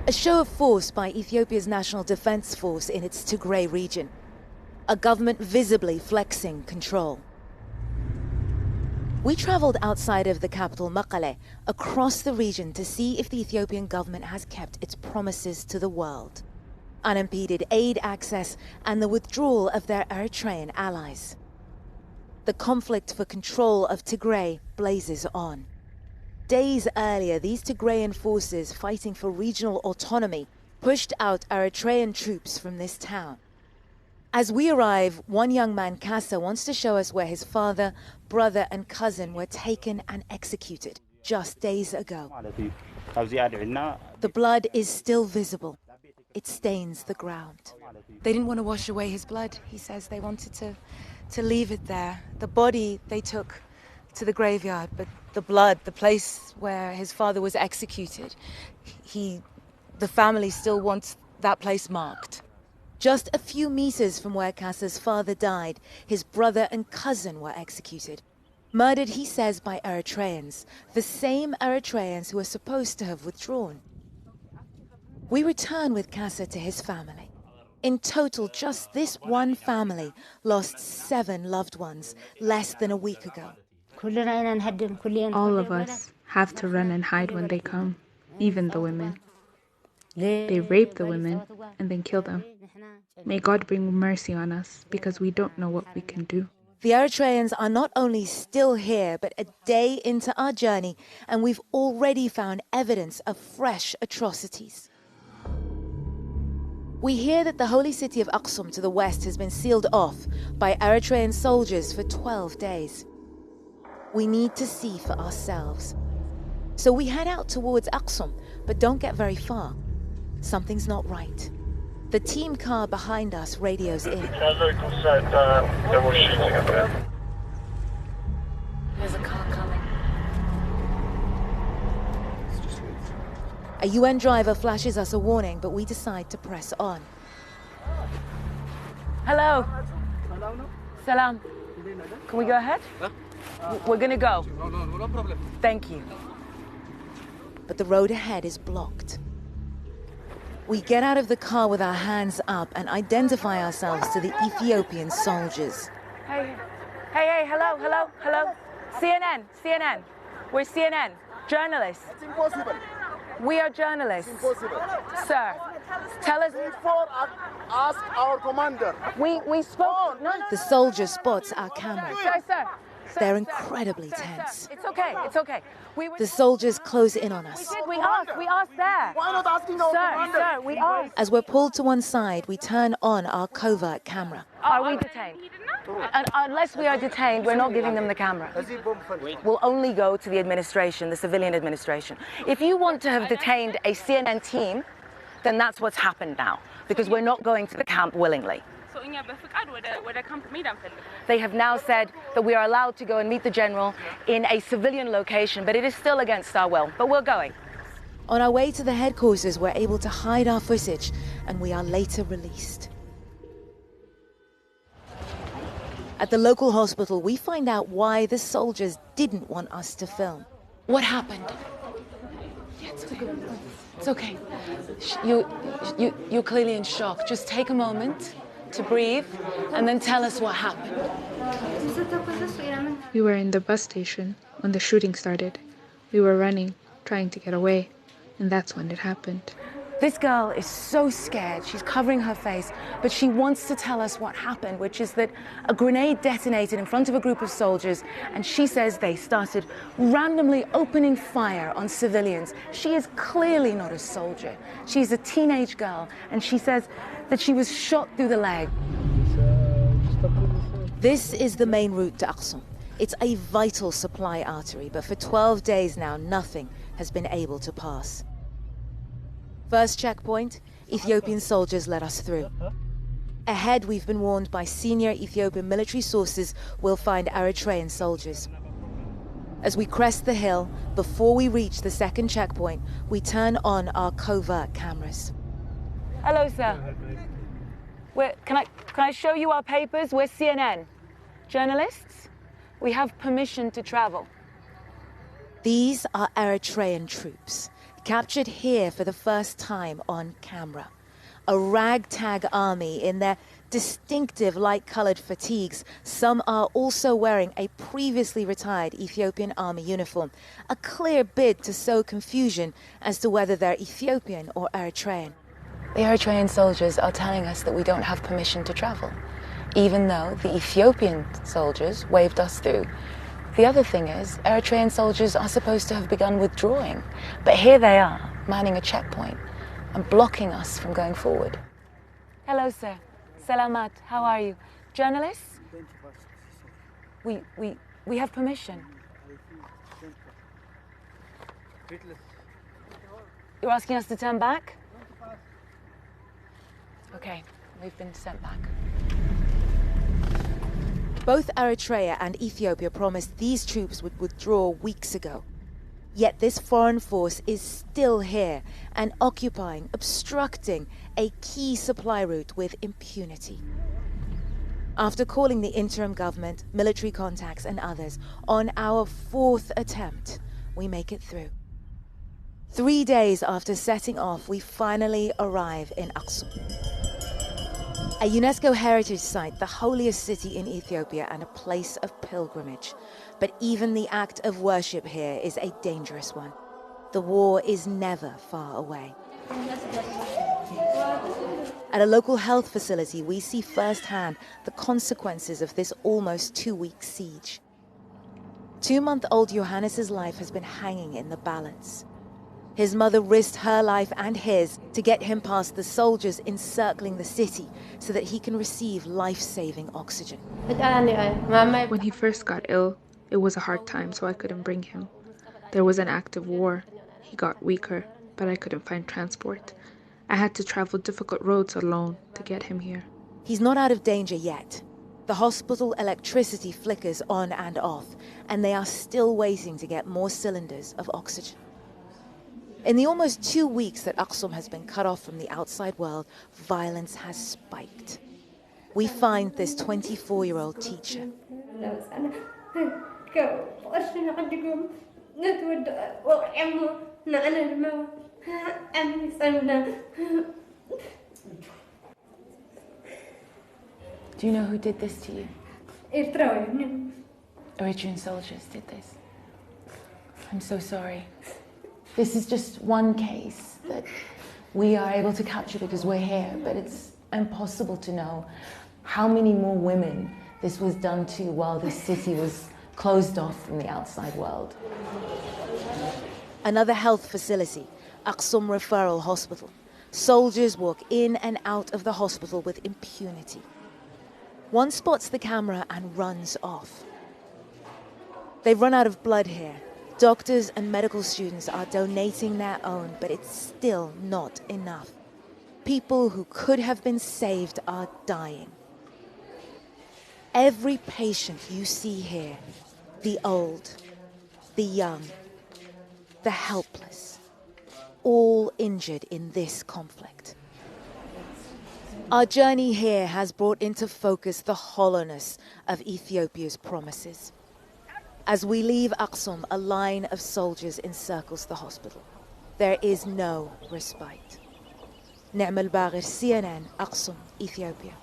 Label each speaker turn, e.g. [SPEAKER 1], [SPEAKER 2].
[SPEAKER 1] A show of force by Ethiopia's National Defense Force in its Tigray region. A government visibly flexing control. We traveled outside of the capital Mekelle, across the region to see if the Ethiopian government has kept its promises to the world. Unimpeded aid access and the withdrawal of their Eritrean allies. The conflict for control of Tigray blazes on. Days earlier, these Tigrayan forces fighting for regional autonomy pushed out Eritrean troops from this town. As we arrive, one young man, Kassa, wants to show us where his father, brother and cousin were taken and executed just days ago. The blood is still visible. It stains the ground. They didn't want to wash away his blood, he says. They wanted to leave it there. The body they took to the graveyard, but the blood, the place where his father was executed, the family still wants that place marked. Just a few meters from where Kassa's father died, his brother and cousin were executed. Murdered, he says, by Eritreans, the same Eritreans who are supposed to have withdrawn. We return with Kassa to his family. In total, just this one family lost 7 loved ones less than a week ago.
[SPEAKER 2] All of us have to run and hide when they come, even the women. They rape the women and then kill them. May God bring mercy on us, because we don't know what we can do.
[SPEAKER 1] The Eritreans are not only still here, but a day into our journey, and we've already found evidence of fresh atrocities. We hear that the holy city of Aksum to the west has been sealed off by Eritrean soldiers for 12 days. We need to see for ourselves. So we head out towards Aksum, but don't get very far. Something's not right. The team car behind us radios in.
[SPEAKER 3] There's
[SPEAKER 1] a car coming. A UN driver flashes us a warning, but we decide to press on.
[SPEAKER 4] Hello. Salam. Can we go ahead? We're gonna go.
[SPEAKER 3] No problem.
[SPEAKER 4] Thank you.
[SPEAKER 1] But the road ahead is blocked. We get out of the car with our hands up and identify ourselves to the Ethiopian soldiers.
[SPEAKER 4] Hey, hello. CNN. We're CNN. Journalists.
[SPEAKER 3] It's impossible.
[SPEAKER 4] We are journalists.
[SPEAKER 3] It's impossible.
[SPEAKER 4] Sir, tell us.
[SPEAKER 3] Before ask our commander.
[SPEAKER 4] We spoke. No.
[SPEAKER 1] The soldier spots our cameras.
[SPEAKER 4] Sir.
[SPEAKER 1] They're incredibly tense.
[SPEAKER 4] It's okay.
[SPEAKER 1] The soldiers close in on us.
[SPEAKER 4] We asked there.
[SPEAKER 3] Why not asking our commander?
[SPEAKER 4] Sir, we asked.
[SPEAKER 1] As we're pulled to one side, we turn on our covert camera.
[SPEAKER 4] Are we detained? And unless we are detained, we're not giving them the camera. We'll only go to the administration, the civilian administration. If you want to have detained a CNN team, then that's what's happened now, because we're not going to the camp willingly. They have now said that we are allowed to go and meet the general in a civilian location, but it is still against our will. But we're going.
[SPEAKER 1] On our way to the headquarters, we're able to hide our footage, and we are later released. At the local hospital, we find out why the soldiers didn't want us to film. What happened?
[SPEAKER 5] Yeah, it's okay. You're clearly in shock. Just take a moment to breathe and then tell us what happened.
[SPEAKER 2] We were in the bus station when the shooting started. We were running, trying to get away, and that's when it happened.
[SPEAKER 4] This girl is so scared. She's covering her face, but she wants to tell us what happened, which is that a grenade detonated in front of a group of soldiers, and she says they started randomly opening fire on civilians. She is clearly not a soldier. She's a teenage girl, and she says that she was shot through the leg.
[SPEAKER 1] This is the main route to Aksum. It's a vital supply artery, but for 12 days now, nothing has been able to pass. First checkpoint, Ethiopian soldiers let us through. Ahead, we've been warned by senior Ethiopian military sources we'll find Eritrean soldiers. As we crest the hill, before we reach the second checkpoint, we turn on our covert cameras.
[SPEAKER 4] Hello, sir. Can I show you our papers? We're CNN. Journalists? We have permission to travel.
[SPEAKER 1] These are Eritrean troops. captured here for the first time on camera. A ragtag army in their distinctive light-coloured fatigues. Some are also wearing a previously retired Ethiopian army uniform, a clear bid to sow confusion as to whether they're Ethiopian or Eritrean.
[SPEAKER 4] The Eritrean soldiers are telling us that we don't have permission to travel, even though the Ethiopian soldiers waved us through. The other thing is, Eritrean soldiers are supposed to have begun withdrawing, but here they are, manning a checkpoint and blocking us from going forward. Hello, sir. Salamat. How are you? Journalists? We have permission. You're asking us to turn back? Okay, we've been sent back.
[SPEAKER 1] Both Eritrea and Ethiopia promised these troops would withdraw weeks ago. Yet this foreign force is still here and occupying, obstructing a key supply route with impunity. After calling the interim government, military contacts and others, on our fourth attempt, we make it through. 3 days after setting off, we finally arrive in Aksum, a UNESCO heritage site, the holiest city in Ethiopia and a place of pilgrimage. But even the act of worship here is a dangerous one. The war is never far away. At a local health facility, we see firsthand the consequences of this almost 2-week siege. 2-month-old Johannes's life has been hanging in the balance. His mother risked her life and his to get him past the soldiers encircling the city so that he can receive life-saving oxygen.
[SPEAKER 2] When he first got ill, it was a hard time, so I couldn't bring him. There was an active war. He got weaker, but I couldn't find transport. I had to travel difficult roads alone to get him here.
[SPEAKER 1] He's not out of danger yet. The hospital electricity flickers on and off, and they are still waiting to get more cylinders of oxygen. In the almost 2 weeks that Aksum has been cut off from the outside world, violence has spiked. We find this 24-year-old teacher.
[SPEAKER 4] Do you know who did this to you? Eritrean soldiers did this. I'm so sorry. This is just one case that we are able to capture because we're here, but it's impossible to know how many more women this was done to while this city was closed off from the outside world.
[SPEAKER 1] Another health facility, Aksum Referral Hospital. Soldiers walk in and out of the hospital with impunity. One spots the camera and runs off. They've run out of blood here. Doctors and medical students are donating their own, but it's still not enough. People who could have been saved are dying. Every patient you see here, the old, the young, the helpless, all injured in this conflict. Our journey here has brought into focus the hollowness of Ethiopia's promises. As we leave Aksum, a line of soldiers encircles the hospital. There is no respite. Ni'mal Bagir, CNN, Aksum, Ethiopia.